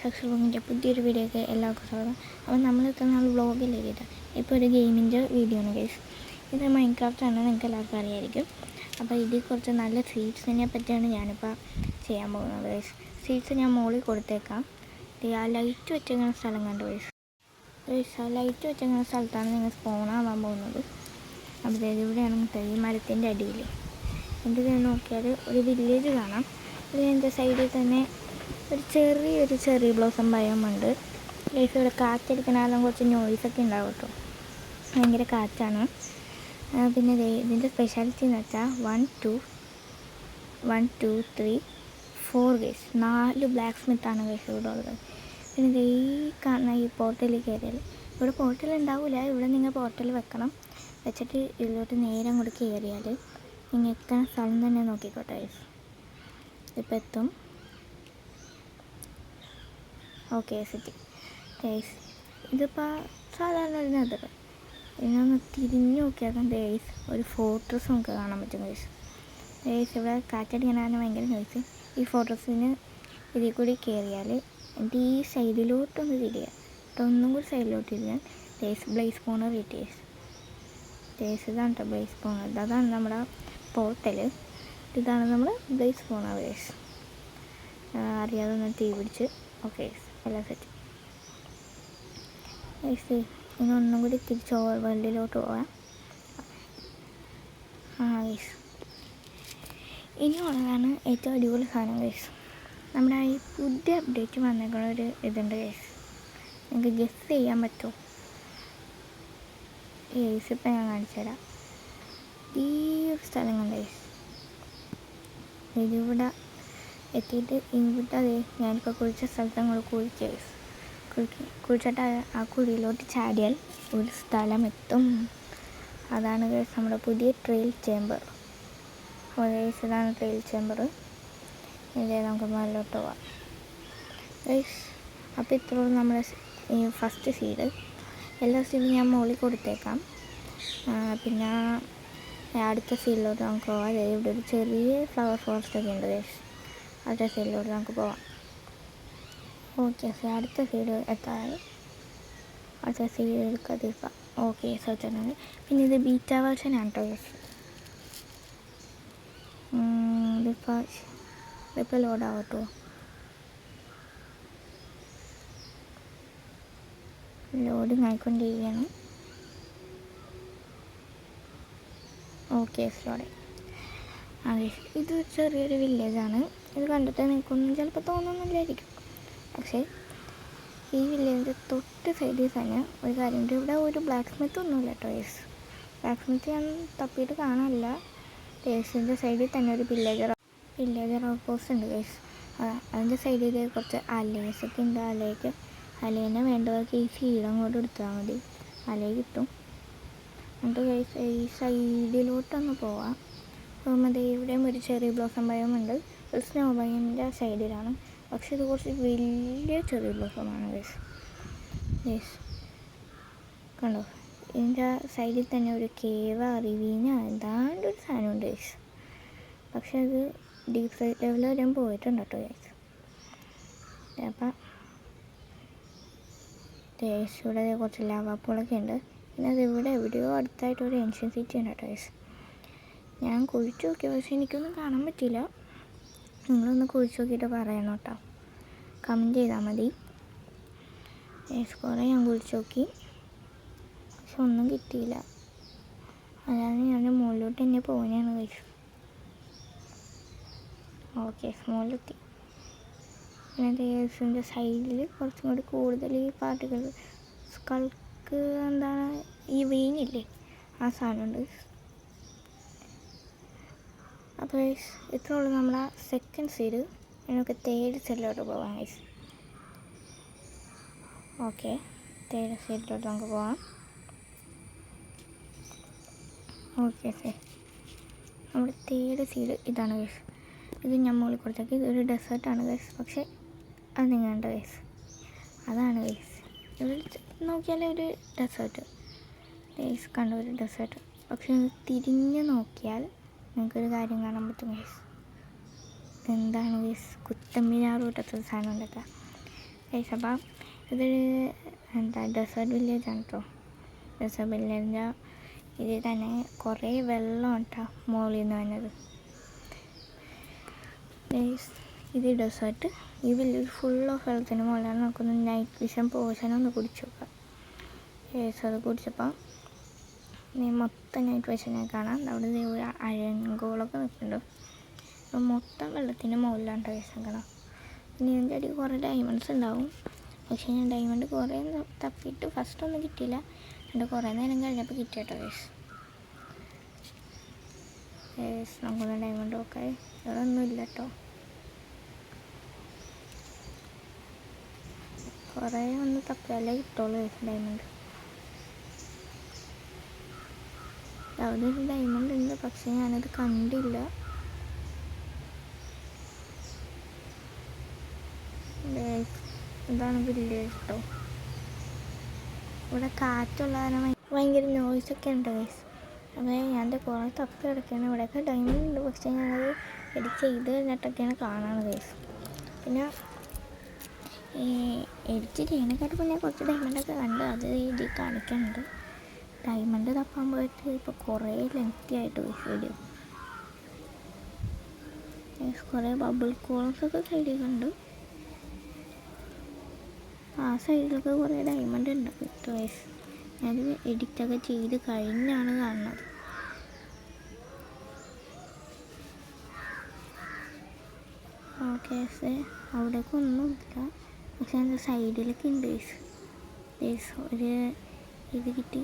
സക്സസ്ഫുള്ളിൻ്റെ പുതിയൊരു വീഡിയോയ്ക്ക് എല്ലാവർക്കും സ്വാഗതം. അപ്പോൾ നമ്മൾ ഇത്ര നാൾ വ്ളോഗിൽ എഴുതിയിട്ട് ഇപ്പോൾ ഒരു ഗെയിമിൻ്റെ വീഡിയോ ആണ് ഗൈസ്. ഇത് മൈൻക്രാഫ്റ്റ് ആണ്, നിങ്ങൾക്ക് എല്ലാവർക്കും അറിയായിരിക്കും. അപ്പോൾ ഇതിൽ കുറച്ച് നല്ല സീഡ്സിനെ പറ്റിയാണ് ഞാനിപ്പോൾ ചെയ്യാൻ പോകുന്നത് ഗൈസ്. സീഡ്സ് ഞാൻ മുകളിൽ കൊടുത്തേക്കാം. ആ ലൈറ്റ് വെച്ചിരിക്കുന്ന സ്ഥലം കണ്ടു ഗൈസ്. ആ ലൈറ്റ് വെച്ചിരിക്കുന്ന സ്ഥലത്താണ് നിങ്ങൾ സ്പോണാവാൻ പോകുന്നത്. അപ്പോൾ ഇവിടെയാണ് ഈ മരത്തിൻ്റെ അടിയിൽ എന്ത് നോക്കിയാൽ ഒരു വില്ലേജ് കാണാം. ഇതിൻ്റെ സൈഡിൽ തന്നെ ഒരു ചെറിയ ബ്ലോസം ബയോമുണ്ട് ഗൈസ്. ഇവിടെ കാറ്റടിക്കണാലും കുറച്ച് നോയ്സൊക്കെ ഉണ്ടാവും കേട്ടോ, ഭയങ്കര കാറ്റാണ്. പിന്നെ ഇതിൻ്റെ സ്പെഷ്യാലിറ്റി എന്ന് വെച്ചാൽ 1 2 3 4 ഗൈസ്, 4 ബ്ലാക്ക് സ്മിത്താണ് ഗൈസ് ഇവിടെ ഉള്ളത്. പിന്നെ ഈ കാണുന്ന ഈ പോർട്ടലിൽ കയറിയാൽ ഇവിടെ പോർട്ടൽ ഉണ്ടാവില്ല. ഇവിടെ നിങ്ങൾ പോർട്ടൽ വെക്കണം, വെച്ചിട്ട് ഇതിലോട്ട് നേരെ അങ്ങോട്ട് കയറിയാൽ നിങ്ങൾ എത്തുന്ന സ്ഥലം തന്നെ നോക്കിക്കോട്ടെ ഗൈസ്. ഇപ്പോൾ എത്തും. Okay city guys. ഇതിപ്പോൾ സാധാരണ ഒരു നെതർ. ഇതിനൊന്ന് തിരിഞ്ഞു നോക്കിയാൽ ഗൈസ് ഒരു ഫോർട്രസ് നമുക്ക് കാണാൻ പറ്റും ഗൈസ്. ഇവിടെ കാറ്റടിക്കാനാണ് ഭയങ്കര നോയ്സ്. ഈ ഫോർട്രസ്സിന് ഇതിൽ കൂടി കയറിയാൽ എൻ്റെ ഈ സൈഡിലോട്ടൊന്ന് തിരിയുക കേട്ടോ, ഒന്നും കൂടി സൈഡിലോട്ട് തിരിയാൻ ബ്ലേസ് സ്പോണർ കിട്ടിയേസ്. ഇതാണ് കേട്ടോ ബ്ലേസ് സ്പോണർ. അതാണ് നമ്മുടെ പോർട്ടൽ. ഇതാണ് നമ്മൾ ബ്ലേസ് സ്പോണർ ഗൈസ്. അറിയാതെ ഒന്ന് തീ പിടിച്ച്. ഓക്കെ എല്ലാം സെറ്റ് ഗൈസ്. ഇനി ഒന്നും കൂടി തിരിച്ച് ഓവർ വേൾഡിലോട്ട് പോകാം. ഗൈസ് ഇനിയുള്ളതാണ് ഏറ്റവും അടിപൊളി സാധനം ഗൈസ്. നമ്മുടെ ഈ പുതിയ അപ്ഡേറ്റ് വന്നേക്കുന്ന ഒരു ഇതുണ്ട് ഗൈസ്. നിങ്ങൾക്ക് ഗെസ് ചെയ്യാൻ പറ്റുമോ ഗൈസ്? ഇപ്പം ഞാൻ കാണിച്ചു തരാം. ഈ ഒരു സ്ഥലം കണ്ട ഗൈസ്, ഇതിവിടെ എത്തിയിട്ട് ഇവിടെ അതെ ഞാനിപ്പോൾ കുഴിച്ച സ്ഥലത്ത് അങ്ങോട്ട് കുഴിച്ച് ഗൈസ്. കുഴിച്ചിട്ട് ആ കുഴിയിലോട്ട് ചാടിയാൽ ഒരു സ്ഥലം എത്തും. അതാണ് ഗൈസ് നമ്മുടെ പുതിയ ട്രെയിൽ ചേമ്പർ. ഗൈസ് ഇതാണ് ട്രെയിൽ ചേമ്പർ. ഇതേ നമുക്ക് മുകളിലോട്ട് പോവാം ഗൈസ്. അപ്പോൾ ഇത്രയും നമ്മുടെ ഈ ഫസ്റ്റ് സീഡ്. എല്ലാ സീഡും ഞാൻ മുകളിൽ കൊടുത്തേക്കാം. പിന്നെ അടുത്ത സീഡിലോട്ട് നമുക്ക് പോവാം. അതായത് ഇവിടെ ഒരു ചെറിയ ഫ്ലവർ ഫോറസ്റ്റൊക്കെ ഉണ്ട് ഗൈസ്. അടുത്ത സൈഡിലോട്ട് നമുക്ക് പോവാം. ഓക്കെ അടുത്ത സൈഡ് എത്താറ് അടുത്ത സൈഡ് എടുക്കാതിരിക്കാം. ഓക്കെ സെർച്ചാണ്. പിന്നെ ഇത് ബീറ്റ വേർഷനാണ് കേട്ടോ ഗൈസ്. ഇതിപ്പോൾ ലോഡാവട്ടോ. ലോഡിങ് ആയിക്കൊണ്ടിരിക്കുകയാണ്. ഓക്കെ ലോഡായി. ഇത് ചെറിയൊരു വില്ലേജാണ്. ഇത് കണ്ടിട്ട് നിൽക്കൊന്നും ചിലപ്പോൾ തോന്നുന്നില്ലായിരിക്കും. പക്ഷേ ഈ വില്ലേജിൻ്റെ തൊട്ട് സൈഡിൽ തന്നെ ഒരു കാര്യമുണ്ട്. ഇവിടെ ഒരു ബ്ലാക്ക് സ്മിത്ത് ഒന്നുമില്ല കേട്ടോ ഗൈസ്. ബ്ലാക്ക് സ്മിത്ത് ഞാൻ തപ്പിയിട്ട് കാണാനില്ല. ഗൈസിൻ്റെ സൈഡിൽ തന്നെ ഒരു വില്ലേജർ ഔട്ട് പോസ്റ്റ് ഉണ്ട് ഗൈസ്. അതിൻ്റെ സൈഡിൽ കുറച്ച് അലേസൊക്കെ ഉണ്ട്. അലേനെ വേണ്ടവർക്ക് ഈ സീഡ് അങ്ങോട്ട് എടുത്താൽ മതി, അലേ കിട്ടും. എന്നിട്ട് ഗൈസ് ഈ സൈഡിലോട്ടൊന്ന് പോവാം. പോകുമ്പോൾ ഇവിടെയും ഒരു ചെറിയ ബ്ലോസം ബയോമുണ്ട്. ഒരു സ്നോ ബയോമിൻ്റെ സൈഡിലാണ്. പക്ഷെ ഇത് കുറച്ച് വലിയ ചെറിയ ബ്ലോസമാണ് ഗൈസ്. കണ്ടോ, ഇതിൻ്റെ സൈഡിൽ തന്നെ ഒരു കേവ് റിവീന എന്താണ്ട് ഒരു സാധനമുണ്ട് ഗൈസ്. പക്ഷെ അത് ഡീപ്പ് സൈഡ് ലെവൽ വരെ പോയിട്ടുണ്ട് കേട്ടോ ഗൈസ്. അപ്പം ഇവിടെ കുറച്ച് ലാവാപ്പുകളൊക്കെ ഉണ്ട്. പിന്നെ അതിവിടെ എവിടെയോ അടുത്തായിട്ട് ഒരു ഏൻഷ്യൻ സിറ്റി ഉണ്ട് കേട്ടോ ഗൈസ്. ഞാൻ കുഴിച്ച് നോക്കി, പക്ഷെ എനിക്കൊന്നും കാണാൻ പറ്റിയില്ല. നിങ്ങളൊന്ന് കുഴിച്ച് നോക്കിയിട്ട് പറയണം കേട്ടോ, കമൻറ്റ് ചെയ്താൽ മതി. കുറേ ഞാൻ കുഴിച്ച് നോക്കി, പക്ഷെ ഒന്നും കിട്ടിയില്ല. അതാണ് ഞാൻ മുകളിലോട്ട് തന്നെ പോകുന്നതാണ് ഗൈസ്. ഓക്കെ മുകളിലെത്തി. പിന്നെ ഗൈസിൻ്റെ സൈഡിൽ കുറച്ചും കൂടി കൂടുതൽ ഈ പാർട്ടികൾ സ്കൾക്ക് എന്താണ് ഈ വെയിനില്ലേ, ആ സാധനമുണ്ട്. അപ്പോൾ ഗൈസ് ഇത്രേ ഉള്ളൂ നമ്മളെ സെക്കൻഡ് സീഡ്. നമുക്ക് തേർഡ് സൈഡിലോട്ട് പോകാം ഗൈസ്. ഓക്കെ തേർഡ് സൈഡിലോട്ട് നമുക്ക് പോകാം. ഓക്കെ നമ്മുടെ തേർഡ് സീഡ് ഇതാണ് ഗൈസ്. ഇത് ഞാൻ മുകളിൽ കൊടുത്തേക്ക്. ഇതൊരു ഡെസേർട്ടാണ് ഗൈസ്. പക്ഷേ അത് നിങ്ങളുടെ ഗൈസ്, അതാണ് ഗൈസ്. ഇവിടെ നോക്കിയാലേ ഒരു ഡെസേർട്ട് ഗൈസ്, കണ്ട ഒരു ഡെസേർട്ട്. പക്ഷെ തിരിഞ്ഞ് നോക്കിയാൽ നിങ്ങൾക്കൊരു കാര്യം കാണാൻ പറ്റും ഗൈസ്. എന്താണ് ഗൈസ്, കുത്തമ്പിനാറ് കൂട്ടത്തൊരു സാധനം ഉണ്ടാക്കുക ഗൈസ് അപ്പം ഇതൊരു ഡെസേർട്ട് വില്ലേജാണ് കേട്ടോ. ഡെസേർട്ട് വില്ലേജ് ഇതിൽ തന്നെ കുറേ വെള്ളം കേട്ടോ മുകളിൽ നിന്ന് വന്നത്. ഗൈസ് ഇത് ഡെസേർട്ട്, ഈ വില്ലേജ് ഫുൾ ഓഫ് വെള്ളത്തിന് മുകളിലാണ്. നമുക്കൊന്ന് നൈറ്റ് വിഷൻ പോഷനൊന്ന് കുടിച്ചു നോക്കാം. ഗൈസ് അത് കുടിച്ചപ്പോൾ മൊത്തം നൈറ്റ് വിഷനെ കാണാം. അവിടെ ഒരു അഴങ്കോളൊക്കെ നിൽക്കുന്നുണ്ട്. അപ്പം മൊത്തം വെള്ളത്തിൻ്റെ മുകളിലാണ് ഗൈസ് കാണാം. പിന്നെ ഇതിൻ്റെ അടിയിൽ കുറേ ഡയമണ്ട്സ് ഉണ്ടാവും. പക്ഷേ ഞാൻ ഡയമണ്ട് കുറേ തപ്പിയിട്ട് ഫസ്റ്റൊന്നും കിട്ടിയില്ല. എന്നിട്ട് കുറേ നേരം കഴിഞ്ഞപ്പോൾ കിട്ടി കേട്ടോ ഗൈസ്. നമുക്കൊന്ന് ഡയമണ്ട് നോക്കാം. ഇവിടെ ഒന്നുമില്ല കേട്ടോ. കുറേ ഒന്ന് തപ്പിയാലേ കിട്ടുള്ളൂ ഗൈസ് ഡയമണ്ട്. അവിടെ ഒരു ഡയമണ്ട് ഉണ്ട്, പക്ഷേ ഞാനത് കണ്ടില്ല. ഇതാണ് വില്ലേജ് കേട്ടോ. ഇവിടെ കാറ്റുള്ള കാരണം ഭയങ്കര നോയ്സൊക്കെ ഉണ്ട് ഗൈസ്. അപ്പോൾ ഞാൻ കുറേ തപ്പി കിടക്കുകയാണ്. ഇവിടെയൊക്കെ ഡയമണ്ട് ഉണ്ട്, പക്ഷേ ഞാനത് എഡിറ്റ് ചെയ്ത് കഴിഞ്ഞിട്ടൊക്കെയാണ് കാണാറ് ഗൈസ്. പിന്നെ ഈ എഡിറ്റ് ചെയ്യുന്നതിനെക്കാട്ട് പിന്നെ കുറച്ച് ഡയമണ്ടൊക്കെ കണ്ട് അത് ഇതിൽ കാണിക്കുന്നുണ്ട്. ഡയമണ്ട് തപ്പാൻ പോയിട്ട് ഇപ്പോൾ കുറേ ലെങ്തി ആയിട്ട് വീഡിയോ. കുറേ ബബിൾ കോളംസൊക്കെ സൈഡിൽ കണ്ടു. ആ സൈഡിലൊക്കെ കുറേ ഡയമണ്ട് ഉണ്ട് ഗൈസ്. ഞാനത് എഡിറ്റൊക്കെ ചെയ്ത് കഴിഞ്ഞാണ് കാണുന്നത്. ഓക്കെ അവിടേക്ക് ഒന്നുമില്ല, പക്ഷെ അതിൻ്റെ സൈഡിലൊക്കെ ഉണ്ട് ഗൈസ്. ഒരു ഇത് കിട്ടി.